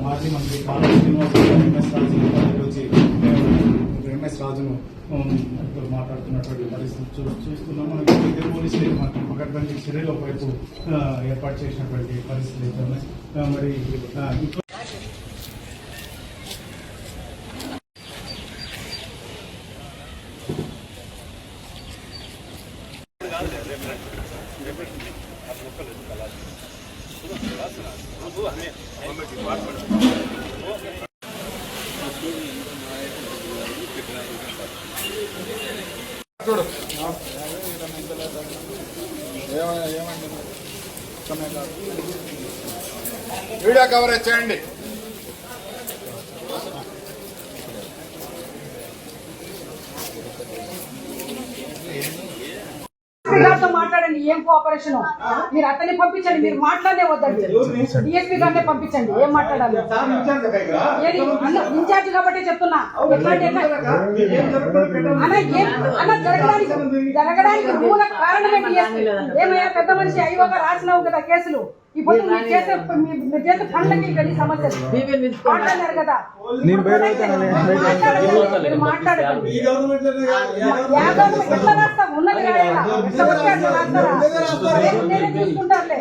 మాజీ మంత్రి కాళా ఎంఎస్ రాజును మాట్లాడుతున్నటువంటి పరిస్థితి చూస్తున్నాం. మనకి ఇద్దరు పోలీసులు పకడ్బందీ చర్యల వైపు ఏర్పాటు చేసినటువంటి పరిస్థితులు అయితే ఉన్నాయి. మరి వీడియో కవరేజ్ చేయండి. మాట్లాడండి. ఏం కోఆపరేషన్ మీరు అతన్ని పంపించండి. మీరు మాట్లాడే వద్దండి. డిఎస్పీ గారినే పంపించండి. ఏం మాట్లాడాలి? ఇన్ఛార్జ్ కాబట్టి చెప్తున్నా. జరగడానికి మూల కారణమే డిఎస్పీ. ఏమయ్యా పెద్ద మనిషి అయ్యోగా రాసినావు కదా కేసులు. ఇప్పుడు మీరు చేసే పనులకి ఇక్కడ సమస్యలు మాట్లాడారు కదా. మాట్లాడకండి. ఎట్లా రాస్తాం? ఉన్నది చూసుకుంటారులే.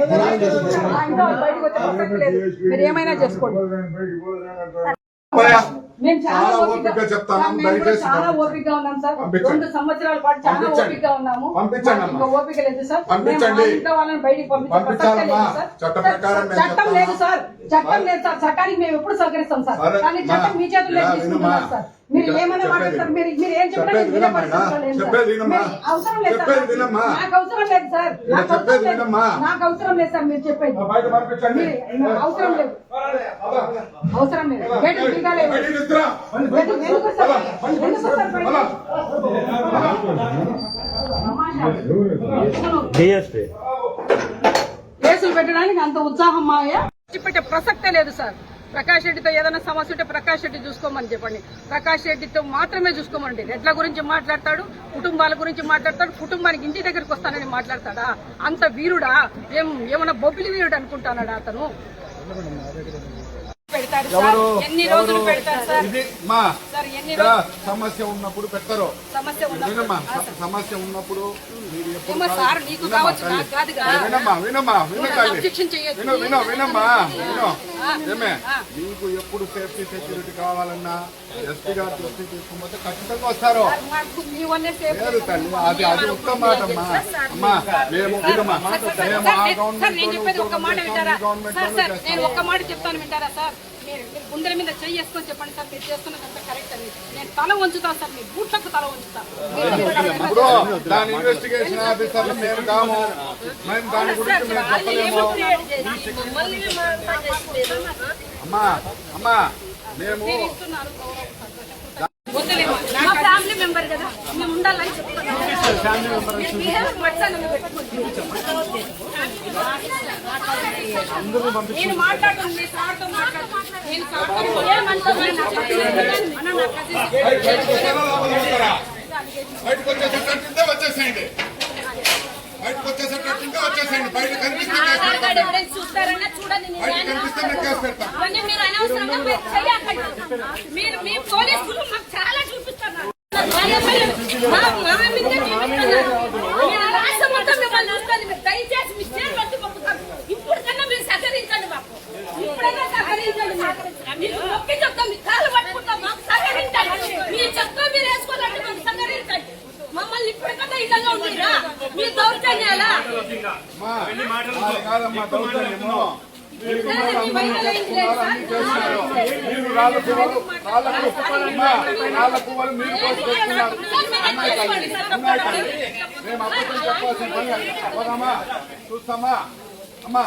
బయటకు వచ్చే ప్రసక్తి లేదు. మీరు ఏమైనా చేసుకోండి. మేము చాలా ఓపికగా ఉన్నాం సార్. 2 సంవత్సరాల పాటు చాలా ఓపికగా ఉన్నాము. ఓపిక లేదు సార్. ఇంట్లో వాళ్ళని బయటికి చట్టం లేదు సార్. చట్టం లేదు సార్. చట్టానికి మేము ఎప్పుడు సహకరిస్తాం సార్. కానీ చట్టం మీ చేతుల్లో తీసుకుంటున్నారు సార్. మీరు ఏమైనా మాట్లాడతారు. మీరు ఏం చెప్పినా అవసరం లేదు సార్. నాకు అవసరం లేదు సార్. నాకు అవసరం లేదు సార్. మీరు చెప్పేది అవసరం లేదు. అవసరం లేదు. ఎందుకు సార్? కేసులు పెట్టడానికి అంత ఉత్సాహం మాయా పెట్టే ప్రసక్తే లేదు సార్. ప్రకాష్ రెడ్డితో ఏదైనా సమస్య ఉంటే ప్రకాష్ రెడ్డి చూసుకోమని చెప్పండి. ప్రకాష్ రెడ్డితో మాత్రమే చూసుకోమండి. రెడ్ల గురించి మాట్లాడతాడు, కుటుంబాల గురించి మాట్లాడతాడు, కుటుంబానికి ఇంటి దగ్గరికి వస్తానని మాట్లాడతాడా? అంత వీరుడా? ఏమన్నా బొబ్బిలి వీరుడు అనుకుంటాడా అతను? పెడతారు సార్. ఎన్ని రోజులు పెడతారు సార్? సమస్య ఉన్నప్పుడు పెట్టరు. సమస్య ఉన్నప్పుడు మీకు ఎప్పుడు సేఫ్టీ సెక్యూరిటీ కావాలన్నా ఎస్పీ గారు దృష్టి తీసుకుపోతే ఖచ్చితంగా వస్తారు. లేదు తల్లి, అది ఉత్తమ మాట అమ్మా. అమ్మా మేము ఒక్క మాట చెప్తాను, వింటారా సార్? మీరు గుండెల మీద చేసుకొని చెప్పండి సార్. మీరు చేస్తున్నదంతా కరెక్ట్ అని నేను తల వంచుతాను సార్. మీ బూట్లకు తల వంచుతాను. దాని ఇన్వెస్టిగేషన్ ఆఫీసర్లు మేము కాము. మేము దాని గురించి మేము చెప్పలేము. అమ్మా అమ్మా మేము ఫ్యామిలీ మెంబర్ కదా, మేము ఉండాలని చెప్తున్నాం. నేను మాట్లాడుతున్నాను. బయటకు వచ్చేసేటట్టుంటే వచ్చేసేయండి. బయటకు వచ్చేసేటట్టుంటే వచ్చేసేయండి. బయట కనిపిస్తే కేసు పెడతాం. చాలా చూపిస్తున్నారు. దయచేసి మీ స్టేట్ వచ్చి పంపుతారు. ఇప్పుడు కన్నా మీరు సహకరించండి. మాకు ఇప్పుడైనా సహకరించండి. మీరు నొక్కి చెప్తాం, మీ కాళ్ళు పట్టుకుంటాం. మాకు సహకరించండి. మీరు చెప్తా మీరు వేసుకోవాలంటే మాకు సహకరించండి. మమ్మల్ని ఇప్పటికన్నా ఇదంగా ఉందిరా మీ దౌర్జన్యాలా? చూస్తామా అమ్మా.